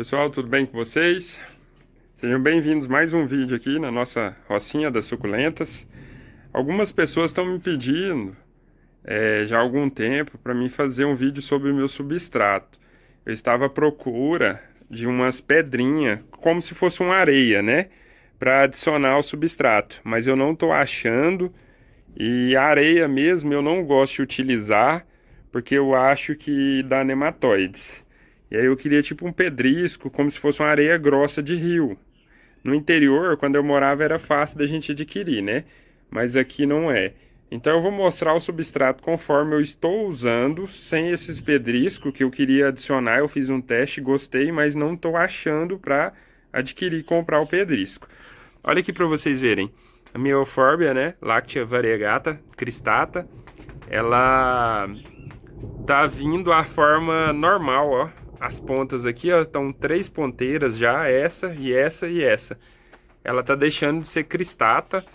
Pessoal, tudo bem com vocês? Sejam bem-vindos a mais um vídeo aqui na nossa rocinha das suculentas. Algumas pessoas estão me pedindo já há algum tempo para mim fazer um vídeo sobre o meu substrato. Eu estava à procura de umas pedrinhas, como se fosse uma areia, né? Para adicionar ao substrato, mas eu não estou achando. E a areia mesmo eu não gosto de utilizar porque eu acho que dá nematóides. E aí eu queria tipo um pedrisco, como se fosse uma areia grossa de rio. No interior, quando eu morava, era fácil da gente adquirir, né? Mas aqui não é. Então eu vou mostrar o substrato conforme eu estou usando, sem esses pedriscos que eu queria adicionar. Eu fiz um teste, gostei, mas não estou achando para adquirir, comprar o pedrisco. Olha aqui para vocês verem. A minha euphorbia, né? Lactea variegata, cristata, ela tá vindo a forma normal, ó. As pontas aqui, ó, estão 3 ponteiras já, essa e essa e essa. Ela tá deixando de ser cristata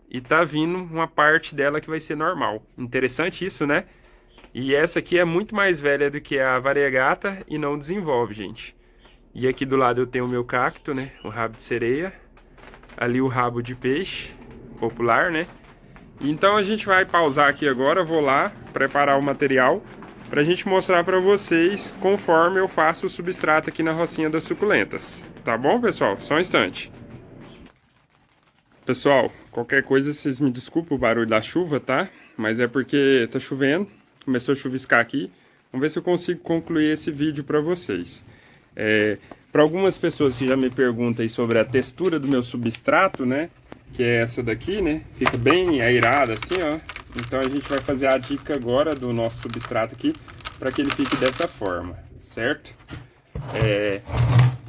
e tá vindo uma parte dela que vai ser normal. Interessante isso, né? E essa aqui é muito mais velha do que a variegata e não desenvolve, gente. E aqui do lado eu tenho o meu cacto, né? O rabo de sereia. Ali o rabo de peixe popular, né? Então a gente vai pausar aqui agora, vou lá preparar o material para a gente mostrar para vocês conforme eu faço o substrato aqui na rocinha das suculentas. Tá bom, pessoal? Só um instante. Pessoal, qualquer coisa vocês me desculpem o barulho da chuva, tá? Mas é porque tá chovendo, começou a chuviscar aqui. Vamos ver se eu consigo concluir esse vídeo para vocês. Para algumas pessoas que já me perguntam aí sobre a textura do meu substrato, né? Que é essa daqui, né? Fica bem airada assim, ó. Então a gente vai fazer a dica agora do nosso substrato aqui para que ele fique dessa forma, certo?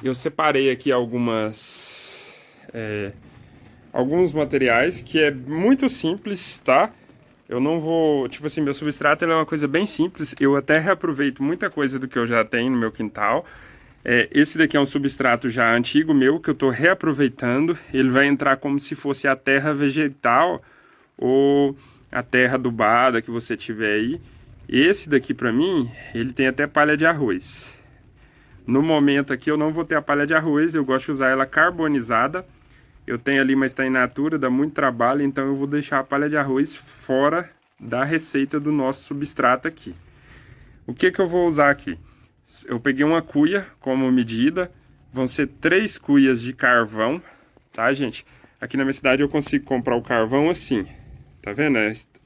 Eu separei aqui alguns materiais que é muito simples, tá? Eu não vou... Tipo assim, meu substrato é uma coisa bem simples. Eu até reaproveito muita coisa do que eu já tenho no meu quintal. Esse daqui é um substrato já antigo meu, que eu estou reaproveitando. Ele vai entrar como se fosse a terra vegetal ou a terra adubada que você tiver aí. Esse daqui para mim, ele tem até palha de arroz. No momento aqui eu não vou ter a palha de arroz, eu gosto de usar ela carbonizada. Eu tenho ali, mas está in natura, dá muito trabalho, então eu vou deixar a palha de arroz fora da receita do nosso substrato aqui. O que eu vou usar aqui? Eu peguei uma cuia como medida, vão ser 3 cuias de carvão, tá, gente? Aqui na minha cidade eu consigo comprar o carvão assim, tá vendo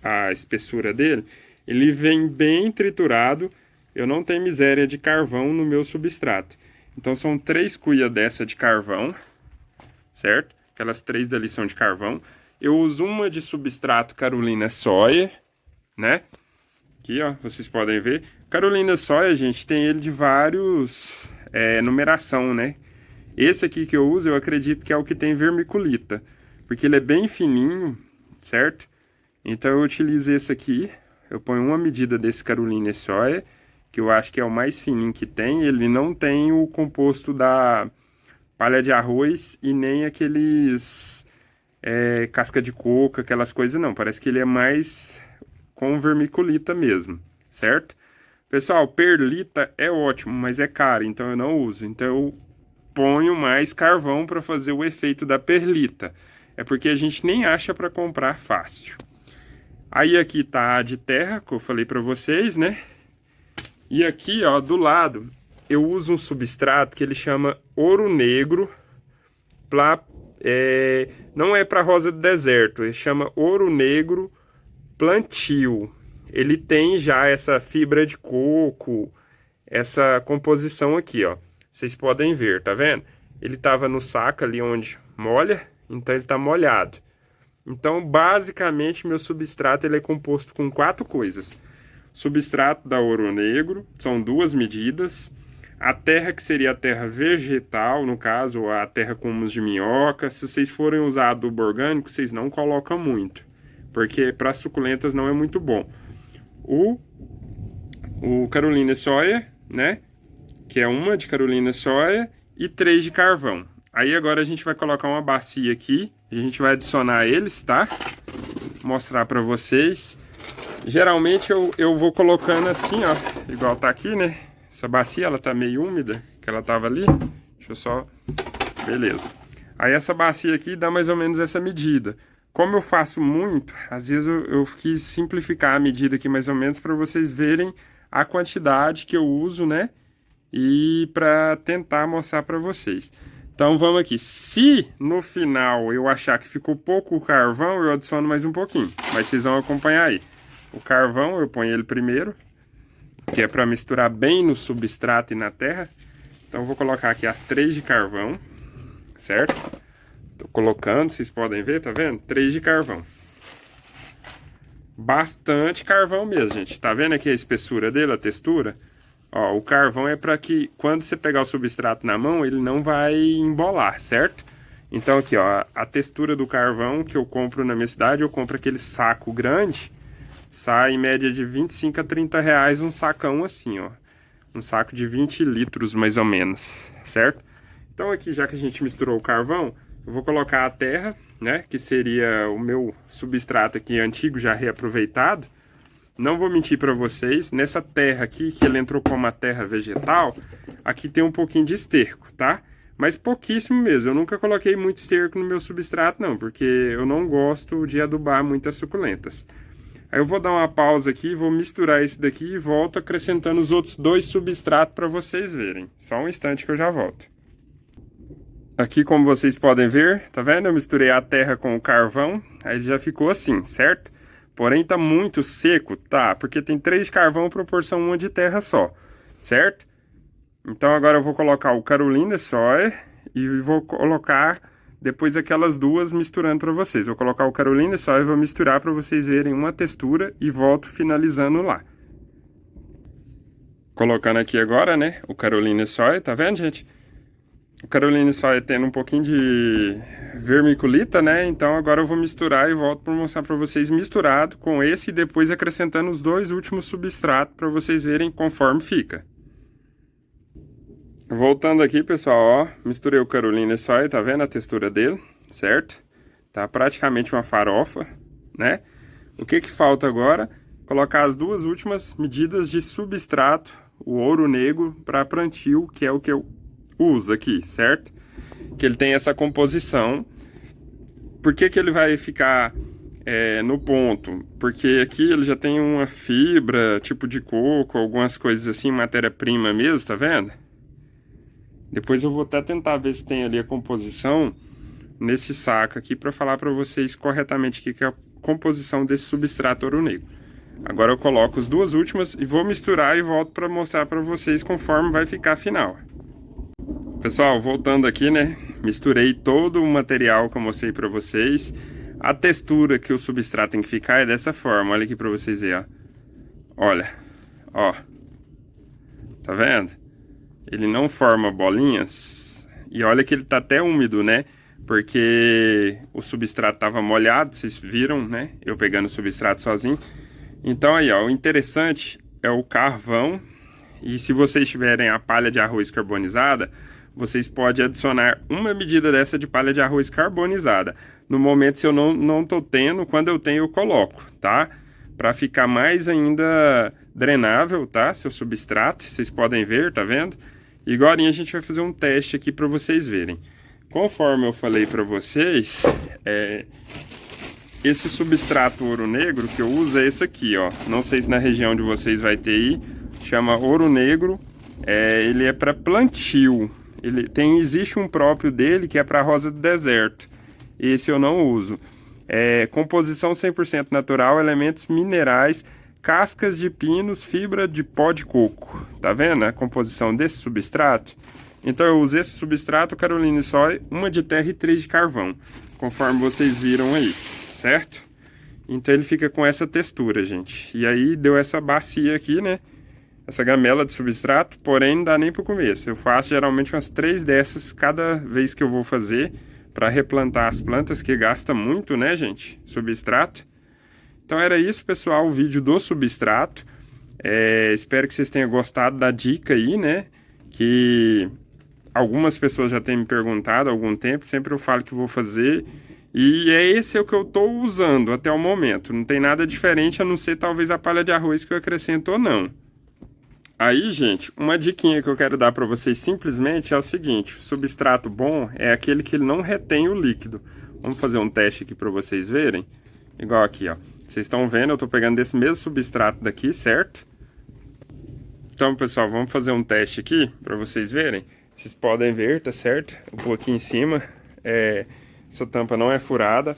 a espessura dele? Ele vem bem triturado, eu não tenho miséria de carvão no meu substrato. Então são 3 cuias dessa de carvão, certo? Aquelas 3 dali são de carvão. Eu uso uma de substrato Carolina Soia, né? Aqui, ó, vocês podem ver. Carolina Soia, gente, tem ele de vários numeração, né? Esse aqui que eu uso, eu acredito que é o que tem vermiculita, porque ele é bem fininho, certo? Então eu utilizo esse aqui. Eu ponho uma medida desse Carolina Soia, que eu acho que é o mais fininho que tem. Ele não tem o composto da palha de arroz e nem aqueles casca de coco, aquelas coisas não. Parece que ele é mais com vermiculita mesmo, certo? Pessoal, perlita é ótimo, mas é caro, então eu não uso. Então eu ponho mais carvão para fazer o efeito da perlita. É porque a gente nem acha para comprar fácil. Aí aqui tá a de terra, que eu falei para vocês, né? E aqui, ó, do lado, eu uso um substrato que ele chama ouro negro. Não é para rosa do deserto, ele chama ouro negro plantio. Ele tem já essa fibra de coco, essa composição aqui, ó. Vocês podem ver, tá vendo? Ele tava no saco ali onde molha, então ele tá molhado. Então, basicamente, meu substrato ele é composto com 4 coisas. Substrato da ouro negro, são 2 medidas. A terra que seria a terra vegetal, no caso, a terra com humus de minhoca. Se vocês forem usar adubo orgânico, vocês não colocam muito, porque para suculentas não é muito bom. O Carolina Soia, né? Que é uma de Carolina Soia e 3 de carvão. Aí agora a gente vai colocar uma bacia aqui. A gente vai adicionar eles, tá? Mostrar para vocês. Geralmente eu vou colocando assim, ó. Igual tá aqui, né? Essa bacia, ela tá meio úmida. que ela tava ali. Deixa eu só... Beleza. Aí essa bacia aqui dá mais ou menos essa medida. Como eu faço muito, às vezes eu quis simplificar a medida aqui mais ou menos para vocês verem a quantidade que eu uso, né? E para tentar mostrar para vocês. Então vamos aqui. Se no final eu achar que ficou pouco o carvão, eu adiciono mais um pouquinho. Mas vocês vão acompanhar aí. O carvão eu ponho ele primeiro, que é para misturar bem no substrato e na terra. Então eu vou colocar aqui as 3 de carvão, certo? Tô colocando, vocês podem ver, tá vendo? 3 de carvão. Bastante carvão mesmo, gente. Tá vendo aqui a espessura dele, a textura? Ó, o carvão é para que quando você pegar o substrato na mão, ele não vai embolar, certo? Então aqui, ó, a textura do carvão que eu compro na minha cidade, eu compro aquele saco grande, sai em média de 25 a 30 reais um sacão assim, ó. Um saco de 20 litros mais ou menos, certo? Então aqui, já que a gente misturou o carvão, eu vou colocar a terra, né, que seria o meu substrato aqui antigo, já reaproveitado. Não vou mentir para vocês, nessa terra aqui, que ele entrou como uma terra vegetal, aqui tem um pouquinho de esterco, tá? Mas pouquíssimo mesmo, eu nunca coloquei muito esterco no meu substrato não, porque eu não gosto de adubar muitas suculentas. Aí eu vou dar uma pausa aqui, vou misturar esse daqui e volto acrescentando os outros 2 substratos para vocês verem. Só um instante que eu já volto. Aqui, como vocês podem ver, tá vendo? Eu misturei a terra com o carvão, aí já ficou assim, certo? Porém, tá muito seco, tá? Porque tem 3 de carvão proporção 1 de terra só, certo? Então agora eu vou colocar o Carolina Soy e vou colocar depois aquelas 2 misturando para vocês. Vou colocar o Carolina Soy e vou misturar para vocês verem uma textura e volto finalizando lá. Colocando aqui agora, né, o Carolina Soy, tá vendo, gente? O Carolina Soy tendo um pouquinho de vermiculita, né? Então agora eu vou misturar e volto para mostrar para vocês misturado com esse e depois acrescentando os 2 últimos substratos para vocês verem conforme fica. Voltando aqui, pessoal, ó, misturei o Carolina Soy, tá vendo a textura dele, certo? Tá praticamente uma farofa, né? O que que falta agora? Colocar as 2 últimas medidas de substrato, o ouro negro para plantio, que é o que eu uso aqui, certo? Que ele tem essa composição. Por que que ele vai ficar no ponto? Porque aqui ele já tem uma fibra, tipo de coco, algumas coisas assim, matéria-prima mesmo, tá vendo? Depois eu vou até tentar ver se tem ali a composição nesse saco aqui para falar para vocês corretamente o que é a composição desse substrato ouro negro. Agora eu coloco as 2 últimas e vou misturar e volto para mostrar para vocês conforme vai ficar a final. Pessoal, voltando aqui, né? Misturei todo o material que eu mostrei para vocês. A textura que o substrato tem que ficar é dessa forma. Olha aqui para vocês verem, ó. Olha, ó. Tá vendo? Ele não forma bolinhas. E olha que ele tá até úmido, né? Porque o substrato tava molhado, vocês viram, né? Eu pegando o substrato sozinho. Então aí, ó, o interessante é o carvão. E se vocês tiverem a palha de arroz carbonizada, vocês podem adicionar uma medida dessa de palha de arroz carbonizada. No momento, se eu não tô tendo, quando eu tenho, eu coloco, tá? Para ficar mais ainda drenável, tá? Seu substrato, vocês podem ver, tá vendo? E agora a gente vai fazer um teste aqui para vocês verem. Conforme eu falei para vocês, esse substrato ouro negro que eu uso é esse aqui, ó. Não sei se na região de vocês vai ter aí, chama ouro negro. Ele é para plantio. Existe um próprio dele que é para rosa do deserto. Esse eu não uso. Composição 100% natural, elementos minerais, cascas de pinos, fibra de pó de coco. Tá vendo a composição desse substrato? Então eu uso esse substrato, Carolina Soy, 1 de terra e 3 de carvão, conforme vocês viram aí, certo? Então ele fica com essa textura, gente. E aí deu essa bacia aqui, né? Essa gamela de substrato, porém não dá nem para o começo. Eu faço geralmente umas 3 dessas cada vez que eu vou fazer para replantar as plantas, que gasta muito, né, gente? Substrato. Então era isso, pessoal, o vídeo do substrato. Espero que vocês tenham gostado da dica aí, né? Que algumas pessoas já têm me perguntado há algum tempo. Sempre eu falo que vou fazer. E esse é o que eu estou usando até o momento. Não tem nada diferente a não ser talvez a palha de arroz que eu acrescento ou não. Aí, gente, uma diquinha que eu quero dar para vocês simplesmente é o seguinte: o substrato bom é aquele que não retém o líquido. Vamos fazer um teste aqui para vocês verem. Igual aqui, ó. Vocês estão vendo, eu estou pegando desse mesmo substrato daqui, certo? Então, pessoal, vamos fazer um teste aqui para vocês verem. Vocês podem ver, tá certo? Um pouquinho em cima. Essa tampa não é furada.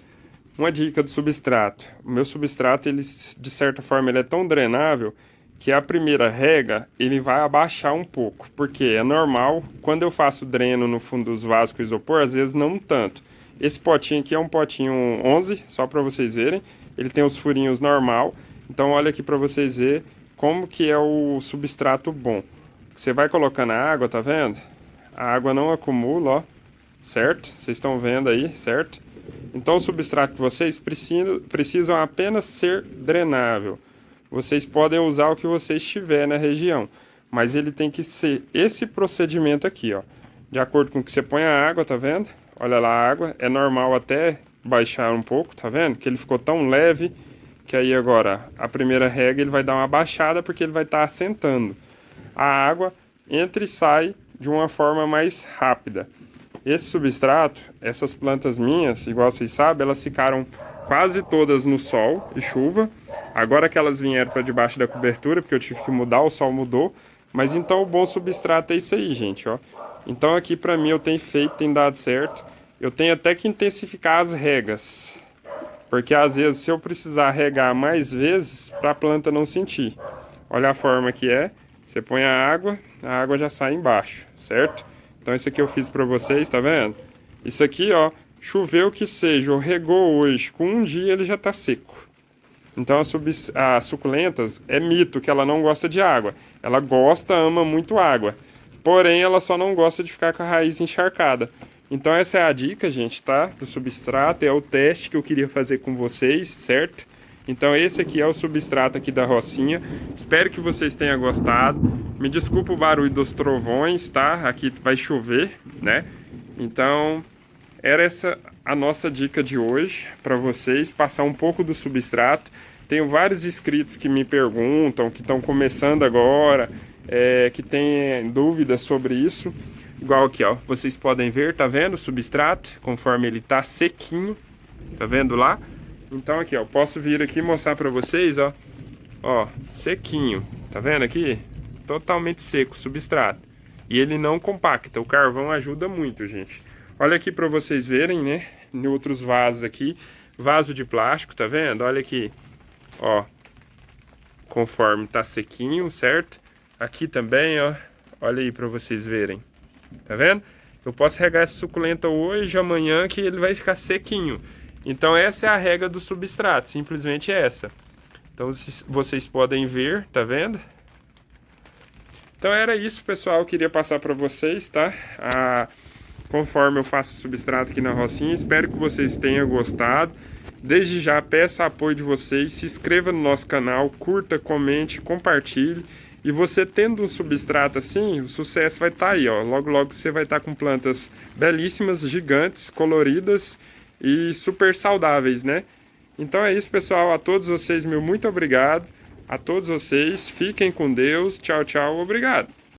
Uma dica do substrato. O meu substrato, ele, de certa forma, ele é tão drenável que a primeira rega ele vai abaixar um pouco, porque é normal, quando eu faço dreno no fundo dos vasos com isopor, às vezes não tanto. Esse potinho aqui é um potinho 11, só para vocês verem, ele tem os furinhos normal, então olha aqui para vocês verem como que é o substrato bom. Você vai colocando a água, tá vendo? A água não acumula, ó, certo? Vocês estão vendo aí, certo? Então o substrato de vocês precisam apenas ser drenável. Vocês podem usar o que vocês tiver na região, mas ele tem que ser esse procedimento aqui, ó. De acordo com que você põe a água, tá vendo? Olha lá a água, é normal até baixar um pouco, tá vendo? Que ele ficou tão leve que aí agora a primeira rega ele vai dar uma baixada porque ele vai estar assentando. A água entra e sai de uma forma mais rápida. Esse substrato, essas plantas minhas, igual vocês sabem, elas ficaram quase todas no sol e chuva. Agora que elas vieram para debaixo da cobertura, porque eu tive que mudar, o sol mudou. Mas então o bom substrato é isso aí, gente, ó. Então aqui para mim eu tenho feito, tem dado certo. Eu tenho até que intensificar as regas, porque às vezes se eu precisar regar mais vezes, para a planta não sentir. Olha a forma que é. Você põe a água já sai embaixo, certo? Então isso aqui eu fiz para vocês, tá vendo? Isso aqui, ó, choveu que seja, ou regou hoje, com um dia ele já tá seco. Então as suculentas, é mito que ela não gosta de água. Ela gosta, ama muito água. Porém, ela só não gosta de ficar com a raiz encharcada. Então essa é a dica, gente, tá? Do substrato, é o teste que eu queria fazer com vocês, certo? Então esse aqui é o substrato aqui da rocinha. Espero que vocês tenham gostado. Me desculpa o barulho dos trovões, tá? Aqui vai chover, né? Então, era essa a nossa dica de hoje para vocês, passar um pouco do substrato. Tenho vários inscritos que me perguntam, que estão começando agora, que têm dúvidas sobre isso. Igual aqui, ó, vocês podem ver, tá vendo o substrato, conforme ele tá sequinho, tá vendo lá? Então aqui, ó, posso vir aqui e mostrar para vocês, ó, sequinho, tá vendo aqui? Totalmente seco o substrato. E ele não compacta, o carvão ajuda muito, gente. Olha aqui para vocês verem, né? Em outros vasos aqui, vaso de plástico, tá vendo? Olha aqui, ó, conforme tá sequinho, certo? Aqui também, ó, olha aí para vocês verem, tá vendo? Eu posso regar essa suculenta hoje, amanhã, que ele vai ficar sequinho. Então essa é a regra do substrato, simplesmente essa. Então vocês podem ver, tá vendo? Então era isso, pessoal, eu queria passar para vocês, tá? Conforme eu faço o substrato aqui na rocinha, espero que vocês tenham gostado. Desde já peço o apoio de vocês, se inscreva no nosso canal, curta, comente, compartilhe. E você tendo um substrato assim, o sucesso vai estar aí, ó. Logo, logo você vai estar com plantas belíssimas, gigantes, coloridas e super saudáveis, né? Então é isso, pessoal. A todos vocês, meu muito obrigado. A todos vocês, fiquem com Deus. Tchau, tchau. Obrigado.